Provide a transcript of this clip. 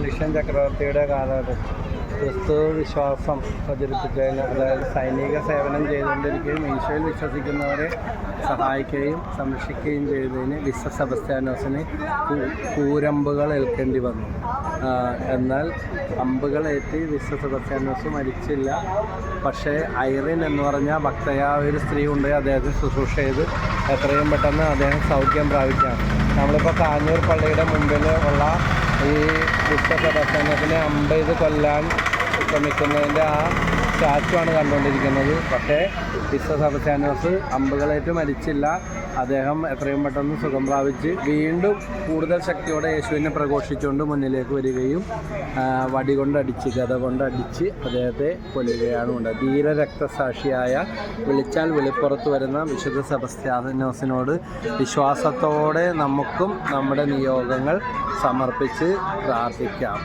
Domitian ചക്രവർത്തിയുടെ കാലഘട്ടത്തിൽ ക്രിസ്തു വിശ്വാസം പ്രചരിപ്പിച്ചതിന്, അതായത് സൈനിക സേവനം ചെയ്തുകൊണ്ടിരിക്കുകയും ഈശോയിൽ വിശ്വസിക്കുന്നവരെ സഹായിക്കുകയും സംരക്ഷിക്കുകയും ചെയ്തതിന് വിശുദ്ധ സെബസ്ത്യാനോസിന് കൂരമ്പുകൾ ഏൽക്കേണ്ടി വന്നു. എന്നാൽ അമ്പുകളേറ്റ് വിശുദ്ധ സെബസ്ത്യാനോസ് മരിച്ചില്ല. പക്ഷേ ഐറിൻ എന്ന് പറഞ്ഞ ഭക്തയായ ഒരു സ്ത്രീ ഉണ്ട്, അദ്ദേഹത്തെ ശുശ്രൂഷ ചെയ്ത് എത്രയും പെട്ടെന്ന് അദ്ദേഹം സൗഖ്യം പ്രാപിക്കാം. നമ്മളിപ്പോൾ കാഞ്ഞൂർ പള്ളിയുടെ മുമ്പിൽ ഉള്ള ഈ വിശുദ്ധ സെബസ്ത്യാനോസിനെ അമ്പ് ചെയ്ത് കൊല്ലാൻ ശ്രമിക്കുന്നതിൻ്റെ ആ സ്റ്റാച്ചുവാണ് കണ്ടുകൊണ്ടിരിക്കുന്നത്. പക്ഷേ വിശുദ്ധ സെബസ്ത്യാനോസ് അമ്പുകളേറ്റ് മരിച്ചില്ല. അദ്ദേഹം എത്രയും പെട്ടെന്ന് സുഖം പ്രാപിച്ച് വീണ്ടും കൂടുതൽ ശക്തിയോടെ യേശുവിനെ പ്രഘോഷിച്ചുകൊണ്ട് മുന്നിലേക്ക് വരികയും വടി കൊണ്ടടിച്ച്, ഗദ കൊണ്ടടിച്ച് അദ്ദേഹത്തെ കൊല്ലുകയാണ് ഉണ്ടായത്. ധീര രക്തസാക്ഷിയായ, വിളിച്ചാൽ വെളിപ്പുറത്ത് വരുന്ന വിശുദ്ധ സെബസ്ത്യാനോസിനോട് വിശ്വാസത്തോടെ നമുക്കും നമ്മുടെ നിയോഗങ്ങൾ സമർപ്പിച്ച് പ്രാർത്ഥിക്കാം.